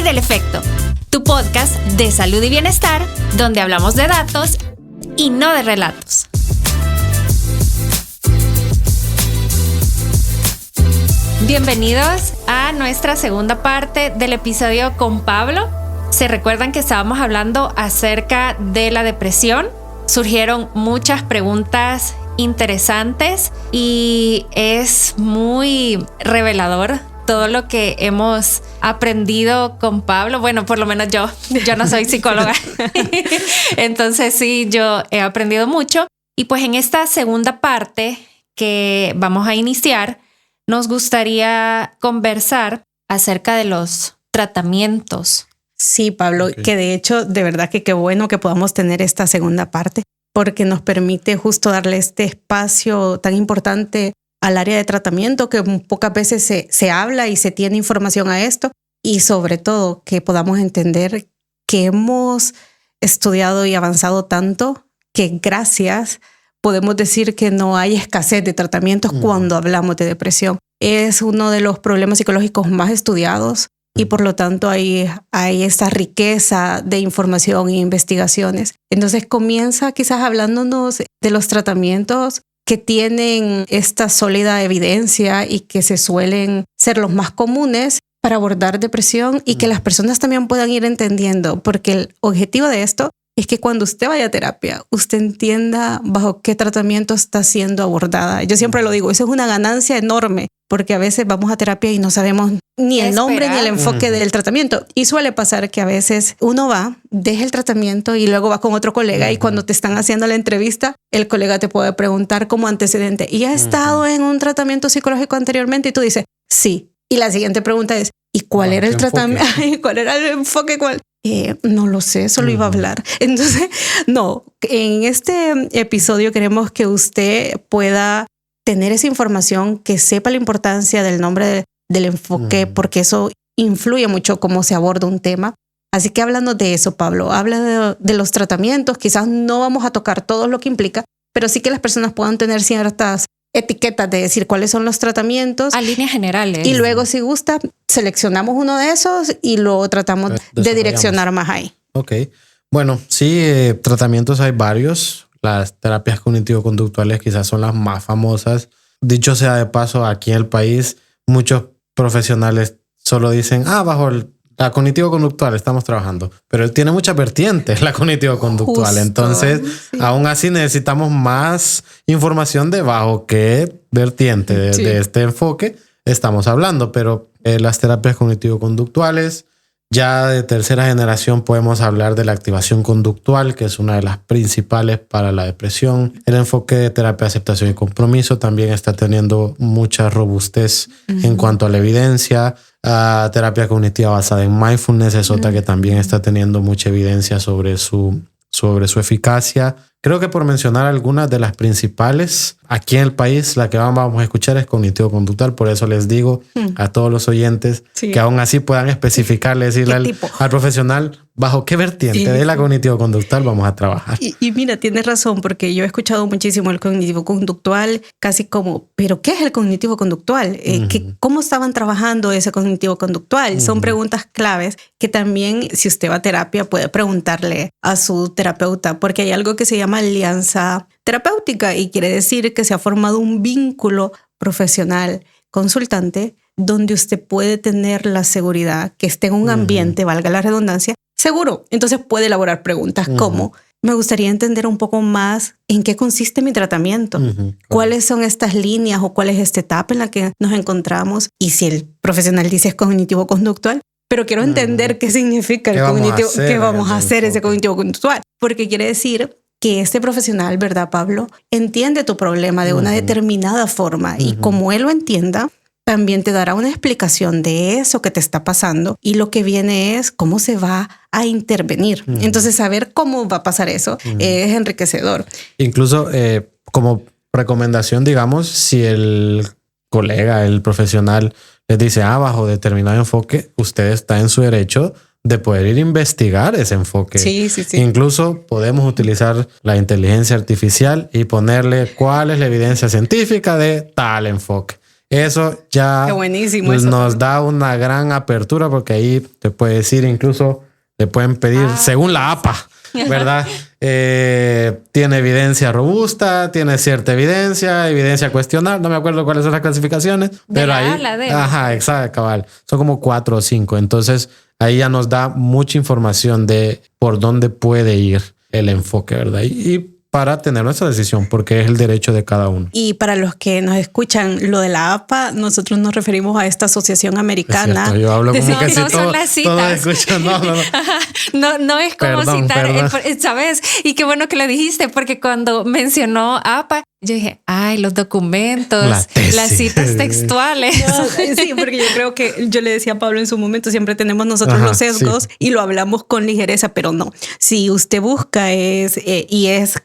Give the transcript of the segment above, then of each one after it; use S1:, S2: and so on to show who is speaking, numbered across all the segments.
S1: El Efecto, tu podcast de salud y bienestar, donde hablamos de datos y no de relatos. Bienvenidos a nuestra segunda parte del episodio con Pablo. ¿Se recuerdan que estábamos hablando acerca de la depresión? Surgieron muchas preguntas interesantes y es muy revelador todo lo que hemos aprendido con Pablo. Bueno, por lo menos yo no soy psicóloga. Entonces sí, yo he aprendido mucho. Y pues en esta segunda parte que vamos a iniciar, nos gustaría conversar acerca de los tratamientos.
S2: Sí, Pablo, que de hecho, de verdad que qué bueno que podamos tener esta segunda parte, porque nos permite justo darle este espacio tan importante al área de tratamiento, que pocas veces se habla y se tiene información a esto, y sobre todo que podamos entender que hemos estudiado y avanzado tanto que gracias podemos decir que no hay escasez de tratamientos cuando hablamos de depresión. Es uno de los problemas psicológicos más estudiados y por lo tanto hay esta riqueza de información e investigaciones. Entonces comienza quizás hablándonos de los tratamientos que tienen esta sólida evidencia y que se suelen ser los más comunes para abordar depresión y que las personas también puedan ir entendiendo, porque el objetivo de esto es que cuando usted vaya a terapia, usted entienda bajo qué tratamiento está siendo abordada. Yo siempre lo digo, eso es una ganancia enorme, porque a veces vamos a terapia y no sabemos ni el nombre ni el enfoque del tratamiento. Y suele pasar que a veces uno va, deja el tratamiento y luego va con otro colega y cuando te están haciendo la entrevista, el colega te puede preguntar como antecedente, ¿y has estado en un tratamiento psicológico anteriormente? Y tú dices, sí. Y la siguiente pregunta es, ¿y cuál era el tratamiento? ¿Cuál era el enfoque? No lo sé, solo iba a hablar. Entonces, no, en este episodio queremos que usted pueda tener esa información, que sepa la importancia del nombre del enfoque, porque eso influye mucho cómo se aborda un tema. Así que hablando de eso, Pablo, habla de los tratamientos. Quizás no vamos a tocar todo lo que implica, pero sí que las personas puedan tener ciertas etiquetas de decir cuáles son los tratamientos.
S1: A líneas generales.
S2: Y luego, si gusta, seleccionamos uno de esos y luego tratamos de direccionar más ahí.
S3: Ok. Bueno, sí, tratamientos hay varios. Las terapias cognitivo-conductuales quizás son las más famosas. Dicho sea de paso, aquí en el país, muchos profesionales solo dicen, bajo la cognitivo-conductual estamos trabajando, pero él tiene muchas vertientes, la cognitivo-conductual. Justo. Entonces, aún así necesitamos más información de bajo qué vertiente de este enfoque estamos hablando. Pero las terapias cognitivo-conductuales, ya de tercera generación podemos hablar de la activación conductual, que es una de las principales para la depresión. El enfoque de terapia de aceptación y compromiso también está teniendo mucha robustez en cuanto a la evidencia. Terapia cognitiva basada en mindfulness es otra que también está teniendo mucha evidencia sobre su eficacia. Creo que por mencionar algunas de las principales, aquí en el país la que vamos a escuchar es cognitivo-conductual. Por eso les digo a todos los oyentes que aún así puedan especificarle, decirle al profesional bajo qué vertiente de la cognitivo-conductual vamos a trabajar.
S2: Y mira, tienes razón, porque yo he escuchado muchísimo el cognitivo-conductual, casi como, ¿pero qué es el cognitivo-conductual? ¿Cómo estaban trabajando ese cognitivo-conductual? Son preguntas claves que también, si usted va a terapia, puede preguntarle a su terapeuta, porque hay algo que se llama alianza terapéutica y quiere decir que se ha formado un vínculo profesional consultante donde usted puede tener la seguridad que esté en un ambiente, valga la redundancia, seguro. Entonces puede elaborar preguntas como, me gustaría entender un poco más en qué consiste mi tratamiento, cuáles son estas líneas o cuál es esta etapa en la que nos encontramos, y si el profesional dice es cognitivo-conductual, pero quiero entender qué significa el cognitivo, qué vamos a hacer ese cognitivo-conductual, porque quiere decir que este profesional, ¿verdad, Pablo? Entiende tu problema de una determinada forma y como él lo entienda, también te dará una explicación de eso que te está pasando y lo que viene es cómo se va a intervenir. Entonces, saber cómo va a pasar eso es enriquecedor.
S3: Incluso como recomendación, digamos, si el colega, el profesional les dice, bajo determinado enfoque, usted está en su derecho de poder ir a investigar ese enfoque.
S2: Sí.
S3: Incluso podemos utilizar la inteligencia artificial y ponerle cuál es la evidencia científica de tal enfoque. Eso ya nos da una gran apertura, porque ahí te puede decir, incluso le pueden pedir según la APA, ¿verdad? Tiene evidencia robusta, tiene cierta evidencia cuestionable, no me acuerdo cuáles son las clasificaciones, pero ahí, ajá, exacto, cabal, son como 4 o 5. Entonces ahí ya nos da mucha información de por dónde puede ir el enfoque, ¿verdad? Y para tener nuestra decisión, porque es el derecho de cada uno.
S2: Y para los que nos escuchan, lo de la APA, nosotros nos referimos a esta asociación americana.
S3: Es cierto, yo hablo como que si
S1: no son las citas.
S3: Todos escuchan,
S1: no es como citar, ¿sabes? Y qué bueno que lo dijiste, porque cuando mencionó APA, yo dije, los documentos, las citas textuales.
S2: Sí, porque yo creo que yo le decía a Pablo en su momento, siempre tenemos nosotros los sesgos y lo hablamos con ligereza, pero no. Si usted busca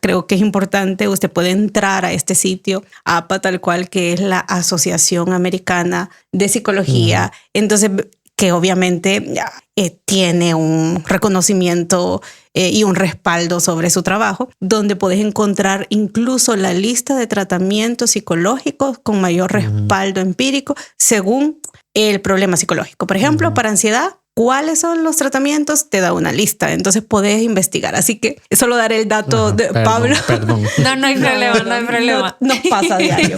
S2: creo que es importante, usted puede entrar a este sitio, APA tal cual, que es la Asociación Americana de Psicología. Entonces, que obviamente tiene un reconocimiento y un respaldo sobre su trabajo, donde puedes encontrar incluso la lista de tratamientos psicológicos con mayor respaldo empírico según el problema psicológico. Por ejemplo, para ansiedad, ¿cuáles son los tratamientos? Te da una lista, entonces podés investigar. Así que solo daré el dato de Pablo.
S3: Perdón.
S1: No hay problema.
S2: Nos pasa a diario.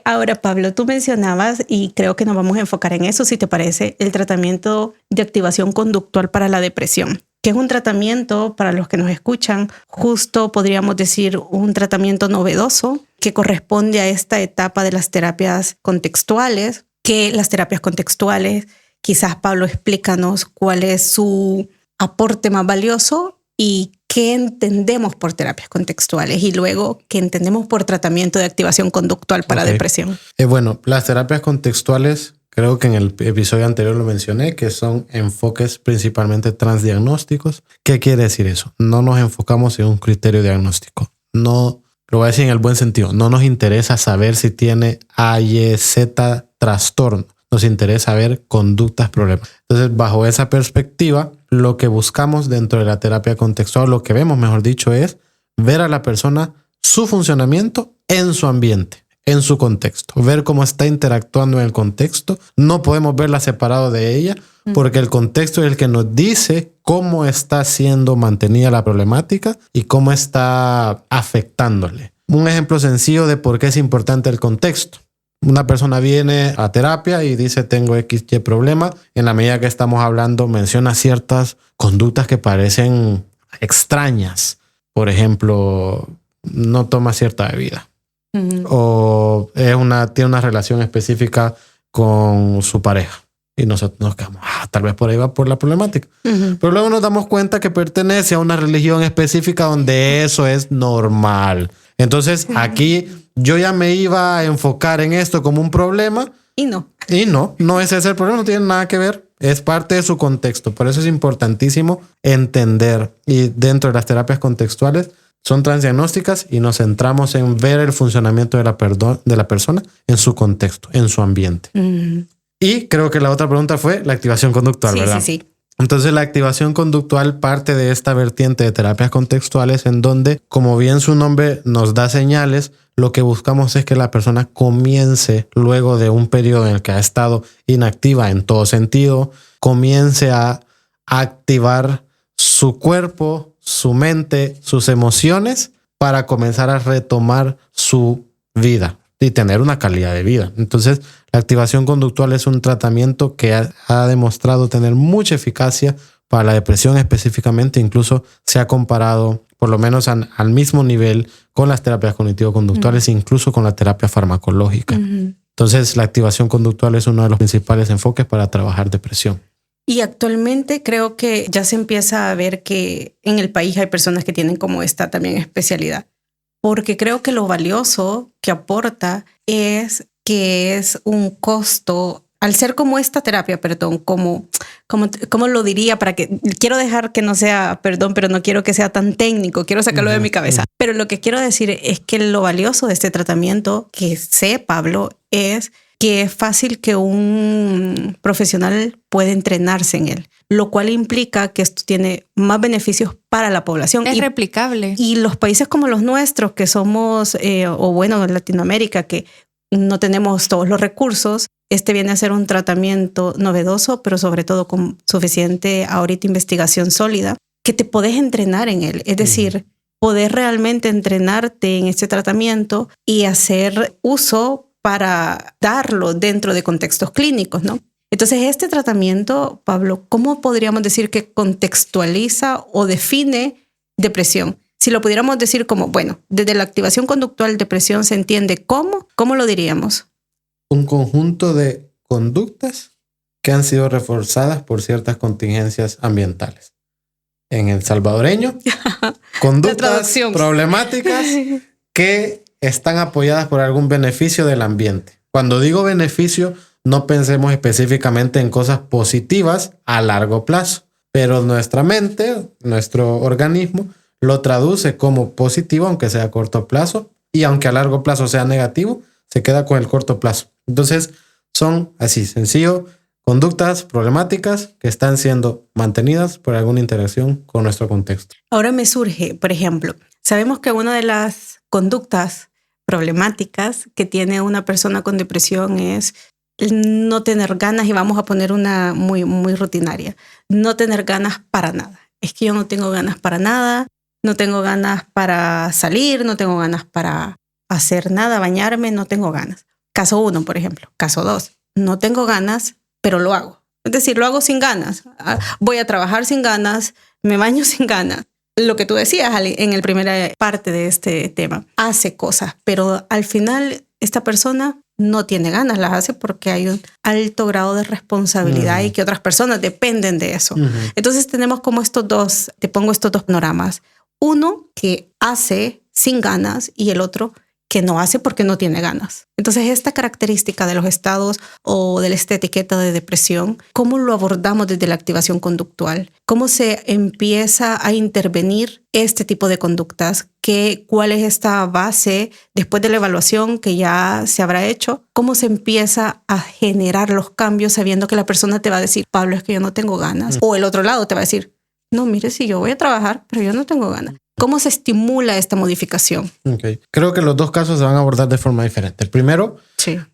S2: Ahora, Pablo, tú mencionabas, y creo que nos vamos a enfocar en eso, si te parece, el tratamiento de activación conductual para la depresión, que es un tratamiento, para los que nos escuchan, justo podríamos decir un tratamiento novedoso que corresponde a esta etapa de las terapias contextuales, quizás, Pablo, explícanos cuál es su aporte más valioso y qué entendemos por terapias contextuales y luego qué entendemos por tratamiento de activación conductual para depresión.
S3: Bueno, las terapias contextuales, creo que en el episodio anterior lo mencioné, que son enfoques principalmente transdiagnósticos. ¿Qué quiere decir eso? No nos enfocamos en un criterio diagnóstico. No, lo voy a decir en el buen sentido. No nos interesa saber si tiene A, Y, Z trastorno. Nos interesa ver conductas, problemas. Entonces, bajo esa perspectiva, lo que buscamos dentro de la terapia contextual, lo que vemos, mejor dicho, es ver a la persona, su funcionamiento en su ambiente, en su contexto, ver cómo está interactuando en el contexto. No podemos verla separado de ella, porque el contexto es el que nos dice cómo está siendo mantenida la problemática y cómo está afectándole. Un ejemplo sencillo de por qué es importante el contexto. Una persona viene a terapia y dice tengo XY problema. En la medida que estamos hablando menciona ciertas conductas que parecen extrañas. Por ejemplo, no toma cierta bebida. O tiene una relación específica con su pareja. Y nosotros nos quedamos, tal vez por ahí va por la problemática. Pero luego nos damos cuenta que pertenece a una religión específica donde eso es normal. Entonces aquí yo ya me iba a enfocar en esto como un problema. Y no es ese el problema, no tiene nada que ver. Es parte de su contexto. Por eso es importantísimo entender. Y dentro de las terapias contextuales son transdiagnósticas y nos centramos en ver el funcionamiento de la persona en su contexto, en su ambiente. Y creo que la otra pregunta fue la activación conductual, ¿verdad?
S2: Sí.
S3: Entonces la activación conductual parte de esta vertiente de terapias contextuales en donde, como bien su nombre nos da señales, lo que buscamos es que la persona comience, luego de un periodo en el que ha estado inactiva en todo sentido, comience a activar su cuerpo, su mente, sus emociones para comenzar a retomar su vida y tener una calidad de vida. Entonces, la activación conductual es un tratamiento que ha demostrado tener mucha eficacia para la depresión específicamente. Incluso se ha comparado, por lo menos al mismo nivel, con las terapias cognitivo-conductuales, incluso con la terapia farmacológica. Entonces, la activación conductual es uno de los principales enfoques para trabajar depresión.
S2: Y actualmente creo que ya se empieza a ver que en el país hay personas que tienen como esta también especialidad. Porque creo que lo valioso que aporta es que es un costo, al ser como esta terapia, como lo diría, quiero dejar que no sea, pero no quiero que sea tan técnico, quiero sacarlo de mi cabeza. Pero lo que quiero decir es que lo valioso de este tratamiento, que sé, Pablo, es que es fácil que un profesional pueda entrenarse en él, lo cual implica que esto tiene más beneficios para la población.
S1: Es replicable.
S2: Y los países como los nuestros, que somos, Latinoamérica, que no tenemos todos los recursos. Este viene a ser un tratamiento novedoso, pero sobre todo con suficiente ahorita investigación sólida, que te podés entrenar en él. Es decir, poder realmente entrenarte en este tratamiento y hacer uso para darlo dentro de contextos clínicos, ¿no? Entonces, este tratamiento, Pablo, ¿cómo podríamos decir que contextualiza o define depresión? Si lo pudiéramos decir como, bueno, desde la activación conductual, depresión se entiende ¿cómo lo diríamos?
S3: Un conjunto de conductas que han sido reforzadas por ciertas contingencias ambientales. En el salvadoreño, conductas problemáticas que están apoyadas por algún beneficio del ambiente. Cuando digo beneficio, no pensemos específicamente en cosas positivas a largo plazo, pero nuestra mente, nuestro organismo, lo traduce como positivo, aunque sea a corto plazo, y aunque a largo plazo sea negativo, se queda con el corto plazo. Entonces, son así, sencillo, conductas problemáticas que están siendo mantenidas por alguna interacción con nuestro contexto.
S2: Ahora me surge, por ejemplo, sabemos que una de las conductas problemáticas que tiene una persona con depresión es no tener ganas, y vamos a poner una muy, muy rutinaria, no tener ganas para nada. Es que yo no tengo ganas para nada, no tengo ganas para salir, no tengo ganas para hacer nada, bañarme, no tengo ganas. Caso 1, por ejemplo. Caso 2, no tengo ganas, pero lo hago. Es decir, lo hago sin ganas. Voy a trabajar sin ganas, me baño sin ganas. Lo que tú decías en la primera parte de este tema, hace cosas, pero al final esta persona no tiene ganas, las hace porque hay un alto grado de responsabilidad y que otras personas dependen de eso. Entonces tenemos como te pongo estos dos panoramas. Uno que hace sin ganas y el otro que no hace porque no tiene ganas. Entonces, esta característica de los estados o de esta etiqueta de depresión, ¿cómo lo abordamos desde la activación conductual? ¿Cómo se empieza a intervenir este tipo de conductas? ¿Cuál es esta base después de la evaluación que ya se habrá hecho? ¿Cómo se empieza a generar los cambios sabiendo que la persona te va a decir, Pablo, es que yo no tengo ganas? O el otro lado te va a decir, no, mire, sí, yo voy a trabajar, pero yo no tengo ganas. ¿Cómo se estimula esta modificación?
S3: Okay. Creo que los dos casos se van a abordar de forma diferente. El primero,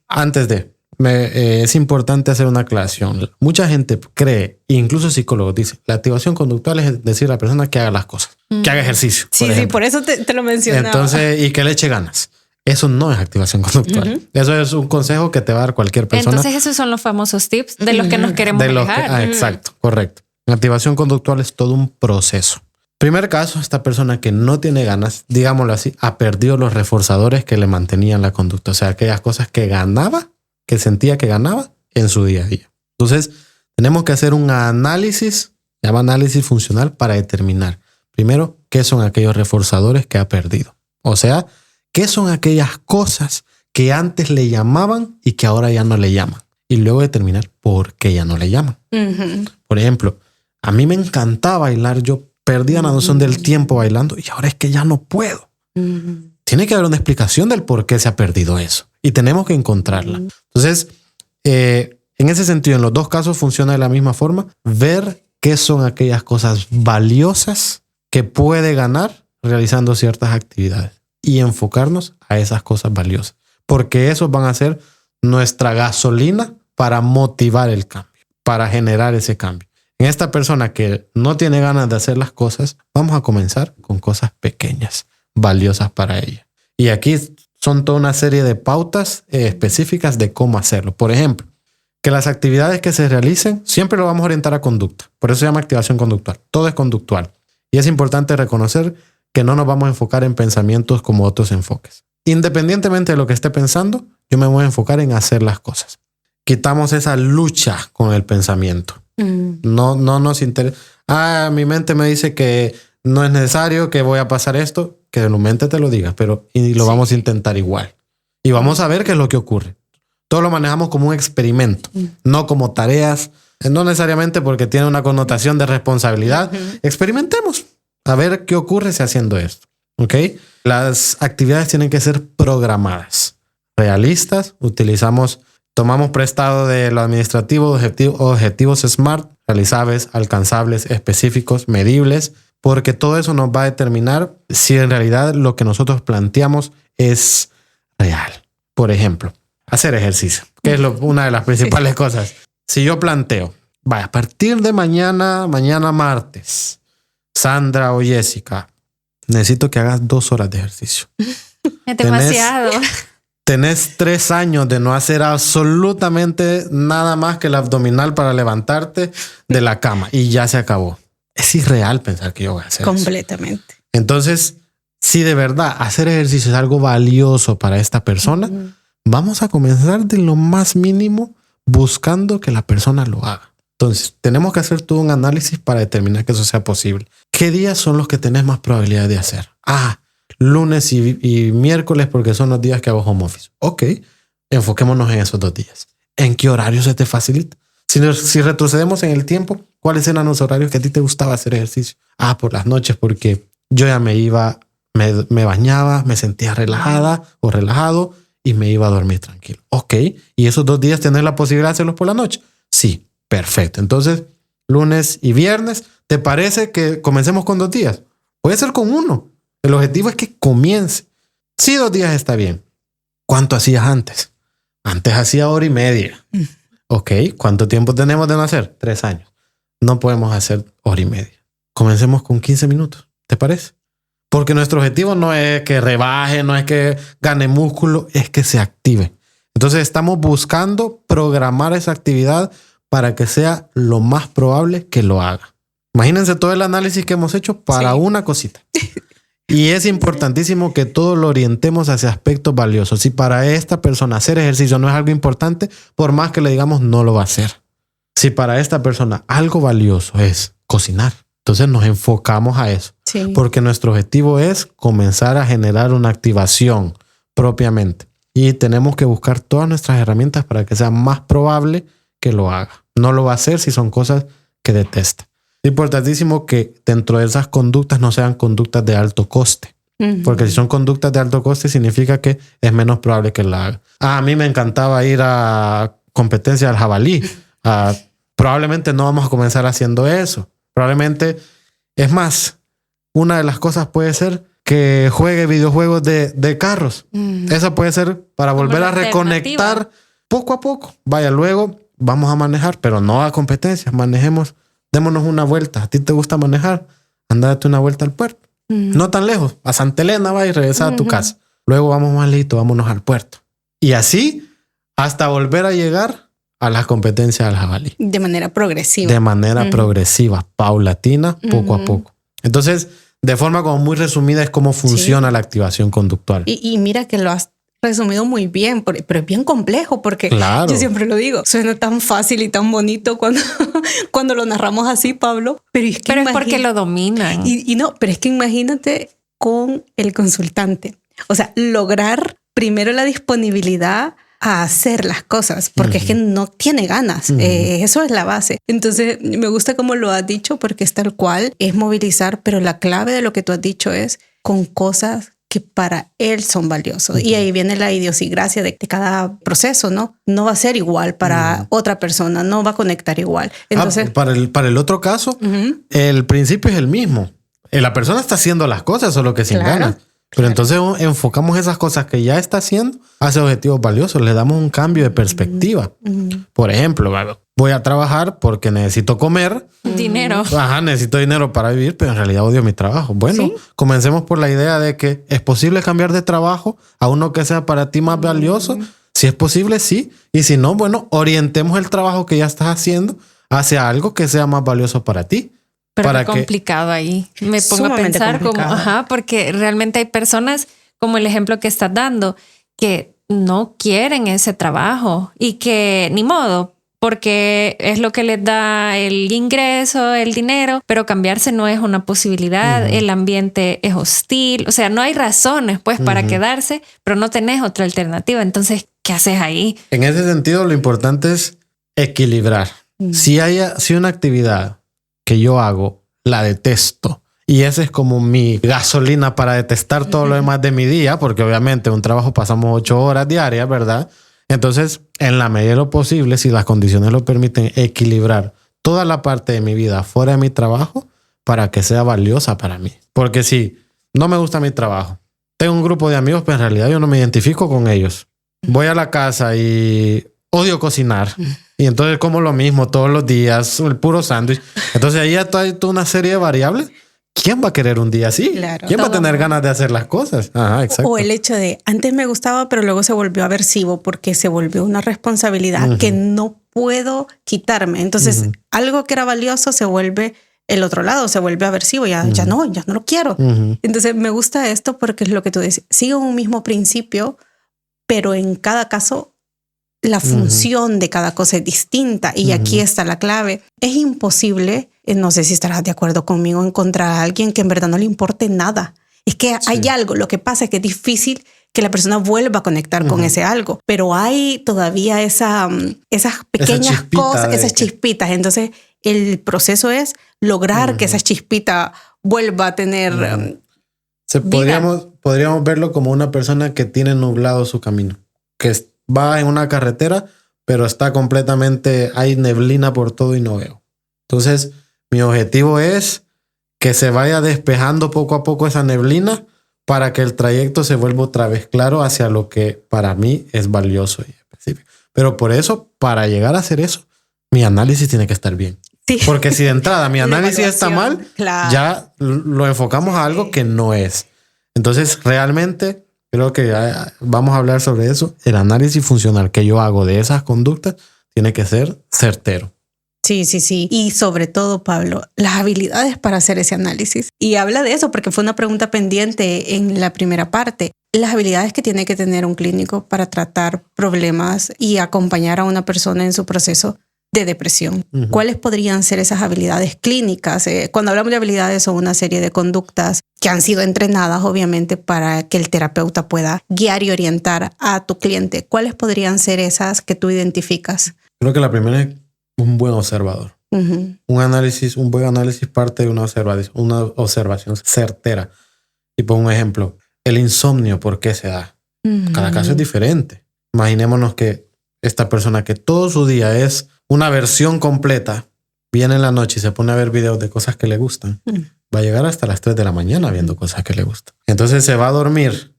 S3: antes de, es importante hacer una aclaración. Mucha gente cree, incluso psicólogos dicen, la activación conductual es decir a la persona que haga las cosas, que haga ejercicio.
S2: Por eso te lo mencionaba.
S3: Entonces, y que le eche ganas. Eso no es activación conductual. Eso es un consejo que te va a dar cualquier persona.
S1: Entonces, esos son los famosos tips de los que nos queremos alejar.
S3: Exacto, correcto. La activación conductual es todo un proceso. Primer caso, esta persona que no tiene ganas, digámoslo así, ha perdido los reforzadores que le mantenían la conducta. O sea, aquellas cosas que ganaba, que sentía que ganaba en su día a día. Entonces, tenemos que hacer un análisis, se llama análisis funcional, para determinar, primero, qué son aquellos reforzadores que ha perdido. O sea, qué son aquellas cosas que antes le llamaban y que ahora ya no le llaman. Y luego determinar por qué ya no le llaman. Por ejemplo, a mí me encantaba bailar, yo perdía la noción del tiempo bailando y ahora es que ya no puedo. Tiene que haber una explicación del por qué se ha perdido eso y tenemos que encontrarla. Entonces, en ese sentido, en los dos casos funciona de la misma forma. Ver qué son aquellas cosas valiosas que puede ganar realizando ciertas actividades y enfocarnos a esas cosas valiosas, porque esos van a ser nuestra gasolina para motivar el cambio, para generar ese cambio. En esta persona que no tiene ganas de hacer las cosas, vamos a comenzar con cosas pequeñas, valiosas para ella. Y aquí son toda una serie de pautas específicas de cómo hacerlo. Por ejemplo, que las actividades que se realicen siempre lo vamos a orientar a conducta. Por eso se llama activación conductual. Todo es conductual. Y es importante reconocer que no nos vamos a enfocar en pensamientos como otros enfoques. Independientemente de lo que esté pensando, yo me voy a enfocar en hacer las cosas. Quitamos esa lucha con el pensamiento. No nos interesa. Mi mente me dice que no es necesario, que voy a pasar esto. Que tu mente te lo diga, pero lo vamos a intentar igual. Y vamos a ver qué es lo que ocurre. Todo lo manejamos como un experimento, no como tareas, no necesariamente porque tiene una connotación de responsabilidad. Experimentemos a ver qué ocurre si haciendo esto. ¿Ok? Las actividades tienen que ser programadas, realistas. Tomamos prestado de lo administrativo, objetivos SMART, realizables, alcanzables, específicos, medibles, porque todo eso nos va a determinar si en realidad lo que nosotros planteamos es real. Por ejemplo, hacer ejercicio, que es una de las principales cosas. Si yo planteo, vaya, a partir de mañana martes, Sandra o Jessica, necesito que hagas 2 horas de ejercicio.
S1: Es demasiado.
S3: Tenés 3 años de no hacer absolutamente nada más que el abdominal para levantarte de la cama y ya se acabó. Es irreal pensar que yo voy a hacer
S2: completamente.
S3: eso. Entonces, si de verdad hacer ejercicio es algo valioso para esta persona, vamos a comenzar de lo más mínimo buscando que la persona lo haga. Entonces, tenemos que hacer todo un análisis para determinar que eso sea posible. ¿Qué días son los que tenés más probabilidad de hacer? Lunes y miércoles porque son los días que hago home office. Ok, enfoquémonos en esos 2 días. ¿En qué horario se te facilita? Si retrocedemos en el tiempo, ¿cuáles eran los horarios que a ti te gustaba hacer ejercicio? Por las noches porque yo ya me iba, me bañaba, me sentía relajada o relajado y me iba a dormir tranquilo. Ok, ¿y esos 2 días tenés la posibilidad de hacerlos por la noche? Sí, perfecto. Entonces, lunes y viernes, ¿te parece que comencemos con 2 días? Puede ser con 1. El objetivo es que comience. Sí, 2 días está bien. ¿Cuánto hacías antes? Antes hacía 1:30. Ok, ¿cuánto tiempo tenemos de no hacer? 3 años. No podemos hacer 1:30. Comencemos con 15 minutos. ¿Te parece? Porque nuestro objetivo no es que rebaje, no es que gane músculo, es que se active. Entonces estamos buscando programar esa actividad para que sea lo más probable que lo haga. Imagínense todo el análisis que hemos hecho para una cosita. Y es importantísimo que todo lo orientemos hacia aspectos valiosos. Si para esta persona hacer ejercicio no es algo importante, por más que le digamos, no lo va a hacer. Si para esta persona algo valioso es cocinar, entonces nos enfocamos a eso. Sí. Porque nuestro objetivo es comenzar a generar una activación propiamente. Y tenemos que buscar todas nuestras herramientas para que sea más probable que lo haga. No lo va a hacer si son cosas que detesta. Es importantísimo que dentro de esas conductas no sean conductas de alto coste. Porque si son conductas de alto coste significa que es menos probable que la haga. A mí me encantaba ir a competencia del jabalí. Probablemente no vamos a comenzar haciendo eso. Probablemente, es más, una de las cosas puede ser que juegue videojuegos de carros. Esa puede ser para volver a reconectar poco a poco. Vaya, luego vamos a manejar, pero no a competencias. Démonos una vuelta. ¿A ti te gusta manejar? Andate una vuelta al puerto. No tan lejos. A Santa Elena va y regresa a tu casa. Luego vamos más lejito, vámonos al puerto. Y así hasta volver a llegar a las competencias del jabalí.
S2: De manera progresiva.
S3: De manera progresiva, paulatina, poco a poco. Entonces, de forma como muy resumida es cómo funciona la activación conductual.
S2: Y mira que lo has resumido muy bien, pero es bien complejo porque yo siempre lo digo, suena tan fácil y tan bonito cuando lo narramos así, Pablo, pero es
S1: porque lo dominan.
S2: Pero es que imagínate con el consultante, o sea, lograr primero la disponibilidad a hacer las cosas, porque es que no tiene ganas. Eso es la base. Entonces, me gusta cómo lo has dicho, porque es tal cual, es movilizar, pero la clave de lo que tú has dicho es con cosas que para él son valiosos. Y ahí viene la idiosincrasia de cada proceso, ¿no? No va a ser igual para otra persona, no va a conectar igual. Entonces,
S3: para el otro caso, el principio es el mismo. La persona está haciendo las cosas, solo que sin ganas. Pero entonces enfocamos esas cosas que ya está haciendo hacia objetivos valiosos. Le damos un cambio de perspectiva. Por ejemplo, voy a trabajar porque necesito comer.
S1: Dinero.
S3: Necesito dinero para vivir, pero en realidad odio mi trabajo. Bueno, comencemos por la idea de que es posible cambiar de trabajo a uno que sea para ti más valioso. Si es posible, sí. Y si no, bueno, orientemos el trabajo que ya estás haciendo hacia algo que sea más valioso para ti.
S1: Pero es complicado ahí. Me pongo a pensar porque realmente hay personas, como el ejemplo que estás dando, que no quieren ese trabajo y que ni modo, porque es lo que les da el ingreso, el dinero, pero cambiarse no es una posibilidad. El ambiente es hostil. O sea, no hay razones pues para quedarse, pero no tenés otra alternativa. Entonces, ¿qué haces ahí?
S3: En ese sentido, lo importante es equilibrar. Si una actividad que yo hago, la detesto. Y esa es como mi gasolina para detestar todo lo demás de mi día, porque obviamente en un trabajo pasamos 8 horas diarias, ¿verdad? Entonces, en la medida de lo posible, si las condiciones lo permiten, equilibrar toda la parte de mi vida fuera de mi trabajo para que sea valiosa para mí. Porque si no me gusta mi trabajo, tengo un grupo de amigos, pero en realidad yo no me identifico con ellos. voy a la casa y odio cocinar. Y entonces como lo mismo todos los días, el puro sándwich. Entonces ahí ya hay toda una serie de variables. ¿Quién va a querer un día así?
S2: Claro.
S3: ¿Quién va a tener ganas de hacer las cosas? Ajá, exacto.
S2: O el hecho de antes me gustaba, pero luego se volvió aversivo porque se volvió una responsabilidad que no puedo quitarme. Entonces algo que era valioso se vuelve el otro lado, se vuelve aversivo. Ya no lo quiero. Entonces me gusta esto porque es lo que tú dices. Sigue un mismo principio, pero en cada caso la función de cada cosa es distinta. Y aquí está la clave. Es imposible, no sé si estarás de acuerdo conmigo, encontrar a alguien que en verdad no le importe nada. Es que hay algo. Lo que pasa es que es difícil que la persona vuelva a conectar con ese algo. Pero hay todavía esas pequeñas cosas, esas chispitas. Entonces el proceso es lograr que esa chispita vuelva a tener
S3: podríamos verlo como una persona que tiene nublado su camino. Que va en una carretera, pero está completamente, hay neblina por todo y no veo. Entonces, mi objetivo es que se vaya despejando poco a poco esa neblina para que el trayecto se vuelva otra vez claro hacia lo que para mí es valioso y específico. Pero por eso, para llegar a hacer eso, mi análisis tiene que estar bien. Sí. Porque si de entrada mi análisis está mal, ya lo enfocamos a algo que no es. Entonces, realmente creo que vamos a hablar sobre eso. El análisis funcional que yo hago de esas conductas tiene que ser certero.
S2: Sí. Y sobre todo, Pablo, las habilidades para hacer ese análisis. Y habla de eso porque fue una pregunta pendiente en la primera parte. Las habilidades que tiene que tener un clínico para tratar problemas y acompañar a una persona en su proceso de depresión. ¿Cuáles podrían ser esas habilidades clínicas? Cuando hablamos de habilidades son una serie de conductas que han sido entrenadas obviamente para que el terapeuta pueda guiar y orientar a tu cliente. ¿Cuáles podrían ser esas que tú identificas?
S3: Creo que la primera es un buen observador. Un buen análisis parte de una observación certera. Y por un ejemplo, el insomnio, ¿por qué se da? Cada caso es diferente. Imaginémonos que esta persona que todo su día es una versión completa, viene en la noche y se pone a ver videos de cosas que le gustan. Va a llegar hasta las 3 de la mañana viendo cosas que le gustan. Entonces se va a dormir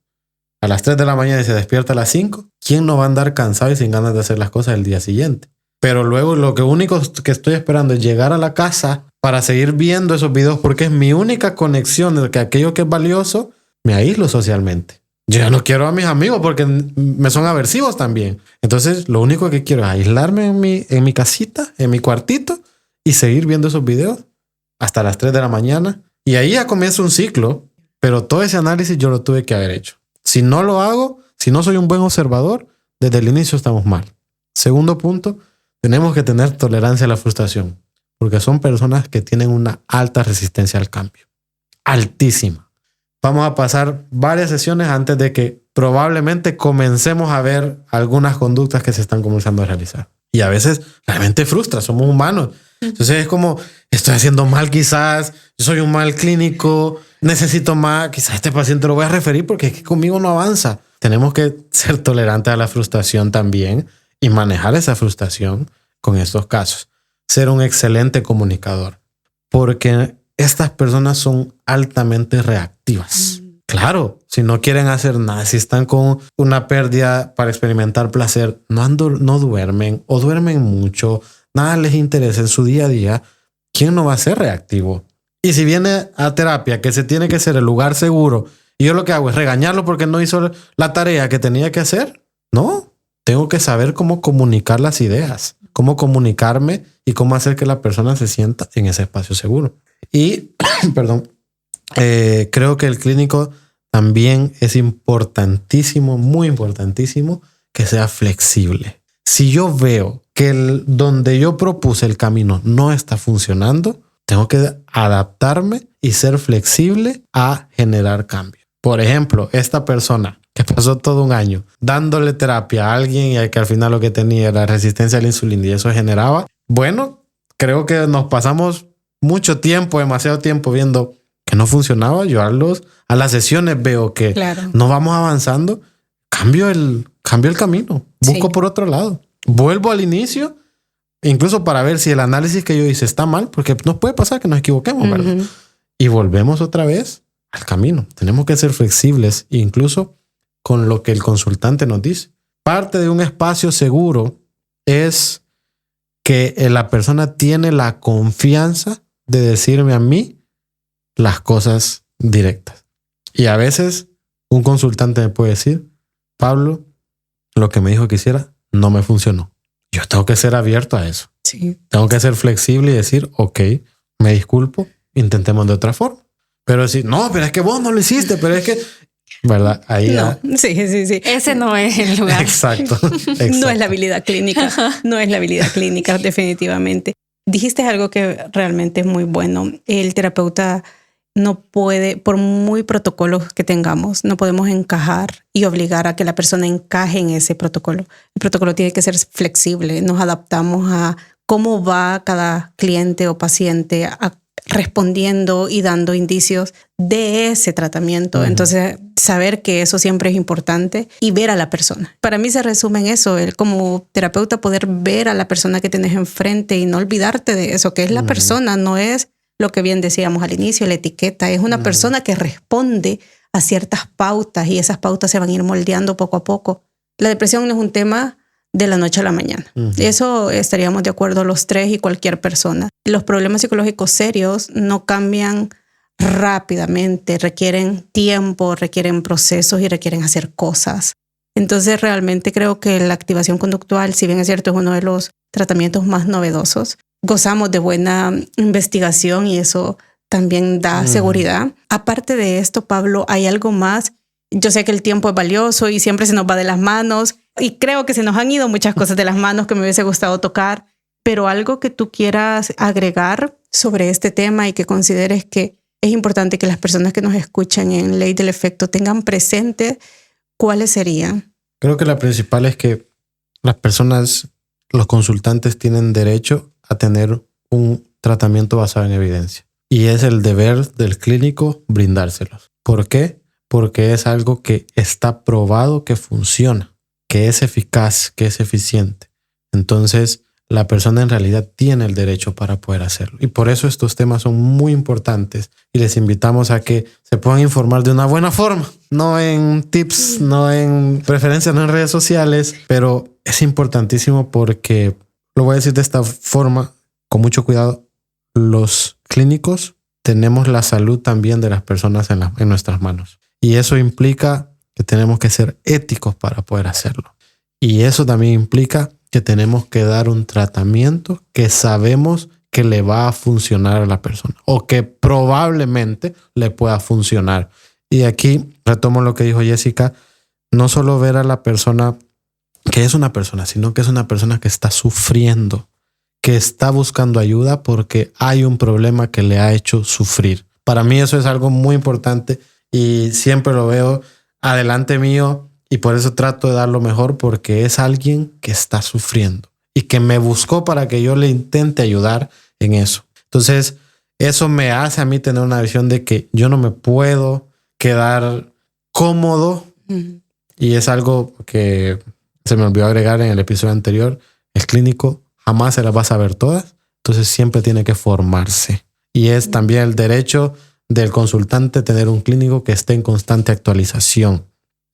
S3: a las 3 de la mañana y se despierta a las 5. ¿Quién no va a andar cansado y sin ganas de hacer las cosas el día siguiente? Pero luego lo único que estoy esperando es llegar a la casa para seguir viendo esos videos porque es mi única conexión de que aquello que es valioso me aíslo socialmente. Yo ya no quiero a mis amigos porque me son aversivos también. Entonces, lo único que quiero es aislarme en mi casita, en mi cuartito y seguir viendo esos videos hasta las 3 de la mañana. Y ahí ya comienza un ciclo, pero todo ese análisis yo lo tuve que haber hecho. Si no lo hago, si no soy un buen observador, desde el inicio estamos mal. Segundo punto, tenemos que tener tolerancia a la frustración, porque son personas que tienen una alta resistencia al cambio. Altísima. Vamos a pasar varias sesiones antes de que probablemente comencemos a ver algunas conductas que se están comenzando a realizar. Y a veces la mente frustra, somos humanos. Entonces es como, estoy haciendo mal quizás, yo soy un mal clínico, necesito más, quizás este paciente lo voy a referir porque es que conmigo no avanza. Tenemos que ser tolerantes a la frustración también y manejar esa frustración con estos casos. Ser un excelente comunicador. Porque estas personas son altamente reactivas. Claro, si no quieren hacer nada, si están con una pérdida para experimentar placer, no duermen o duermen mucho, nada les interesa en su día a día, ¿quién no va a ser reactivo? Y si viene a terapia, que se tiene que ser el lugar seguro, y yo lo que hago es regañarlo porque no hizo la tarea que tenía que hacer, no. Tengo que saber cómo comunicar las ideas, cómo comunicarme y cómo hacer que la persona se sienta en ese espacio seguro. Y, perdón, creo que el clínico también es importantísimo, muy importantísimo, que sea flexible. Si yo veo que donde yo propuse el camino no está funcionando, tengo que adaptarme y ser flexible a generar cambio. Por ejemplo, esta persona que pasó todo un año dándole terapia a alguien y que al final lo que tenía era resistencia a la insulina y eso generaba, bueno, creo que nos pasamos mucho tiempo, demasiado tiempo viendo que no funcionaba. Yo a las sesiones veo que no vamos avanzando, cambio el camino, busco por otro lado, vuelvo al inicio, incluso para ver si el análisis que yo hice está mal, porque nos puede pasar que nos equivoquemos, ¿verdad? Y volvemos otra vez al camino. Tenemos que ser flexibles, incluso con lo que el consultante nos dice. parte de un espacio seguro es que la persona tiene la confianza de decirme a mí las cosas directas. Y a veces un consultante me puede decir, Pablo, lo que me dijo que hiciera no me funcionó. Yo tengo que ser abierto a eso.
S2: Sí.
S3: Tengo que ser flexible y decir, ok, me disculpo, intentemos de otra forma. Pero decir, no, pero es que vos no lo hiciste, pero es que... ¿Verdad? Ahí
S2: no. Sí.
S1: Ese no es el lugar.
S3: Exacto.
S2: No es la habilidad clínica. No es la habilidad clínica, definitivamente. Dijiste algo que realmente es muy bueno. El terapeuta no puede, por muy protocolos que tengamos, no podemos encajar y obligar a que la persona encaje en ese protocolo. El protocolo tiene que ser flexible. Nos adaptamos a cómo va cada cliente o paciente respondiendo y dando indicios de ese tratamiento. Entonces, saber que eso siempre es importante y ver a la persona. Para mí se resume en eso, el como terapeuta poder ver a la persona que tienes enfrente y no olvidarte de eso, que es la persona, no es lo que bien decíamos al inicio, la etiqueta, es una persona que responde a ciertas pautas y esas pautas se van a ir moldeando poco a poco. La depresión no es un tema de la noche a la mañana. Eso estaríamos de acuerdo los tres y cualquier persona. Los problemas psicológicos serios no cambian rápidamente, requieren tiempo, requieren procesos y requieren hacer cosas. Entonces realmente creo que la activación conductual, si bien es cierto, es uno de los tratamientos más novedosos. Gozamos de buena investigación y eso también da seguridad. Aparte de esto, Pablo, ¿hay algo más? Yo sé que el tiempo es valioso y siempre se nos va de las manos y creo que se nos han ido muchas cosas de las manos que me hubiese gustado tocar, pero algo que tú quieras agregar sobre este tema y que consideres que es importante que las personas que nos escuchan en Ley del Efecto tengan presente, ¿cuáles serían?
S3: Creo que la principal es que las personas, los consultantes tienen derecho a tener un tratamiento basado en evidencia y es el deber del clínico brindárselos. ¿Por qué? Porque es algo que está probado que funciona, que es eficaz, que es eficiente. Entonces, la persona en realidad tiene el derecho para poder hacerlo. Y por eso estos temas son muy importantes y les invitamos a que se puedan informar de una buena forma, no en tips, no en preferencias, no en redes sociales, pero es importantísimo porque, lo voy a decir de esta forma, con mucho cuidado, los clínicos tenemos la salud también de las personas en nuestras manos. Y eso implica que tenemos que ser éticos para poder hacerlo. Y eso también implica que tenemos que dar un tratamiento que sabemos que le va a funcionar a la persona o que probablemente le pueda funcionar. Y aquí retomo lo que dijo Jessica, no solo ver a la persona que es una persona, sino que es una persona que está sufriendo, que está buscando ayuda porque hay un problema que le ha hecho sufrir. Para mí eso es algo muy importante y siempre lo veo adelante mío y por eso trato de dar lo mejor porque es alguien que está sufriendo y que me buscó para que yo le intente ayudar en eso. Entonces, eso me hace a mí tener una visión de que yo no me puedo quedar cómodo y es algo que se me olvidó agregar en el episodio anterior. El clínico jamás se las va a saber todas, entonces siempre tiene que formarse. Y es también el derecho del consultante tener un clínico que esté en constante actualización.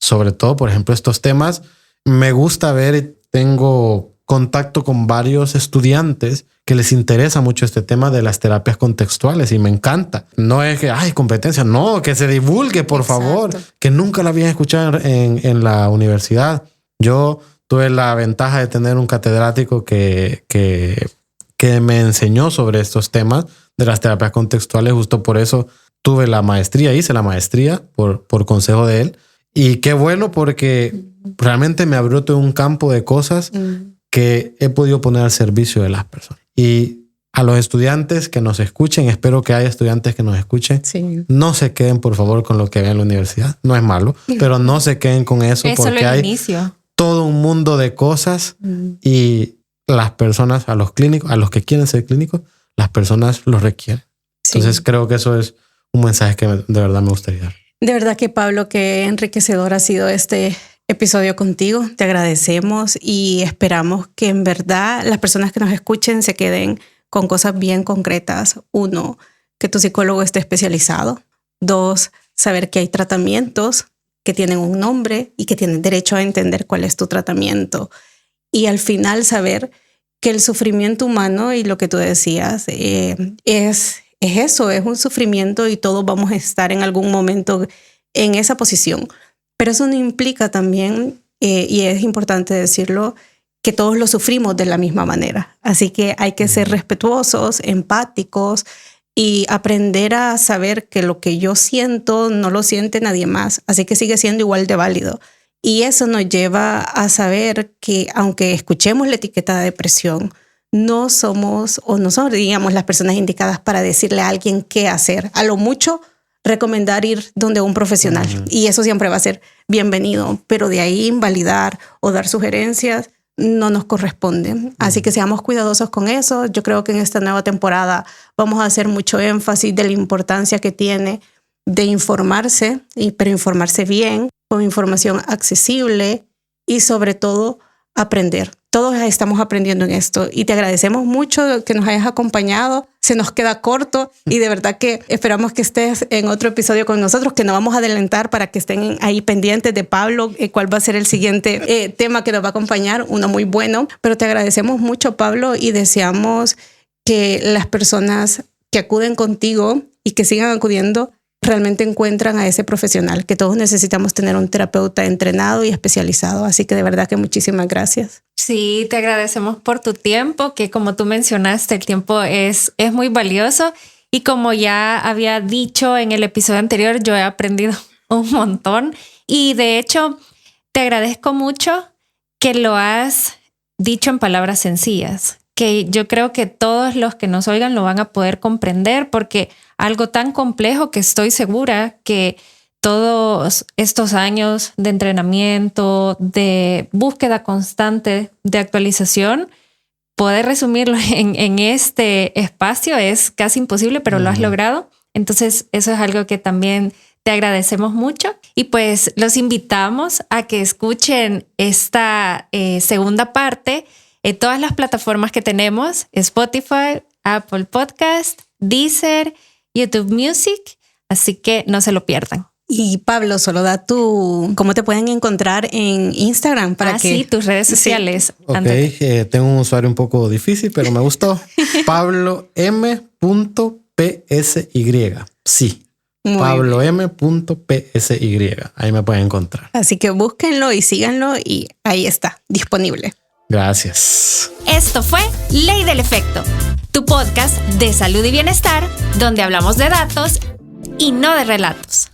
S3: Sobre todo, por ejemplo, estos temas me gusta ver y tengo contacto con varios estudiantes que les interesa mucho este tema de las terapias contextuales y me encanta. No es que hay competencia, no, que se divulgue, por favor, que nunca la habían escuchado en la universidad. Yo tuve la ventaja de tener un catedrático que me enseñó sobre estos temas de las terapias contextuales. Justo por eso tuve la maestría, hice la maestría por consejo de él. Y qué bueno porque realmente me abrió todo un campo de cosas que he podido poner al servicio de las personas. Y a los estudiantes que nos escuchen, espero que haya estudiantes que nos escuchen. Sí. No se queden, por favor, con lo que ven en la universidad. No es malo, pero no se queden con eso porque hay todo un mundo de cosas y las personas, a los clínicos, a los que quieren ser clínicos, las personas los requieren. Sí. Entonces creo que eso es un mensaje que de verdad me gustaría dar.
S2: De verdad que, Pablo, qué enriquecedor ha sido este episodio contigo. Te agradecemos y esperamos que en verdad las personas que nos escuchen se queden con cosas bien concretas. 1, que tu psicólogo esté especializado. 2, saber que hay tratamientos que tienen un nombre y que tienen derecho a entender cuál es tu tratamiento. Y al final saber que el sufrimiento humano, y lo que tú decías, es eso, es un sufrimiento y todos vamos a estar en algún momento en esa posición. Pero eso no implica también, y es importante decirlo, que todos lo sufrimos de la misma manera. Así que hay que ser respetuosos, empáticos y aprender a saber que lo que yo siento no lo siente nadie más. Así que sigue siendo igual de válido. Y eso nos lleva a saber que aunque escuchemos la etiqueta de depresión, no somos digamos, las personas indicadas para decirle a alguien qué hacer. A lo mucho, recomendar ir donde un profesional. Y eso siempre va a ser bienvenido. Pero de ahí invalidar o dar sugerencias no nos corresponde. Así que seamos cuidadosos con eso. Yo creo que en esta nueva temporada vamos a hacer mucho énfasis de la importancia que tiene de informarse, pero informarse bien, con información accesible y sobre todo aprender. Todos estamos aprendiendo en esto y te agradecemos mucho que nos hayas acompañado. Se nos queda corto y de verdad que esperamos que estés en otro episodio con nosotros, que nos vamos a adelantar para que estén ahí pendientes de Pablo, cuál va a ser el siguiente tema que nos va a acompañar, uno muy bueno. Pero te agradecemos mucho, Pablo, y deseamos que las personas que acuden contigo y que sigan acudiendo realmente encuentran a ese profesional, que todos necesitamos tener un terapeuta entrenado y especializado. Así que de verdad que muchísimas gracias.
S1: Sí, te agradecemos por tu tiempo, que como tú mencionaste, el tiempo es muy valioso. Y como ya había dicho en el episodio anterior, yo he aprendido un montón. Y de hecho, te agradezco mucho que lo has dicho en palabras sencillas, que yo creo que todos los que nos oigan lo van a poder comprender, porque algo tan complejo que estoy segura que todos estos años de entrenamiento, de búsqueda constante de actualización, poder resumirlo en este espacio es casi imposible, pero lo has logrado. Entonces eso es algo que también te agradecemos mucho. Y pues los invitamos a que escuchen esta segunda parte en todas las plataformas que tenemos: Spotify, Apple Podcast, Deezer, YouTube Music. Así que no se lo pierdan.
S2: Y Pablo, solo da cómo te pueden encontrar en Instagram para que...
S1: Sí, tus redes sociales.
S3: Sí. Ok, tengo un usuario un poco difícil, pero me gustó. Pablo M.PSY. Sí. Pablo M.PSY. Ahí me pueden encontrar.
S2: Así que búsquenlo y síganlo y ahí está, disponible.
S3: Gracias.
S1: Esto fue Ley del Efecto, tu podcast de salud y bienestar, donde hablamos de datos y no de relatos.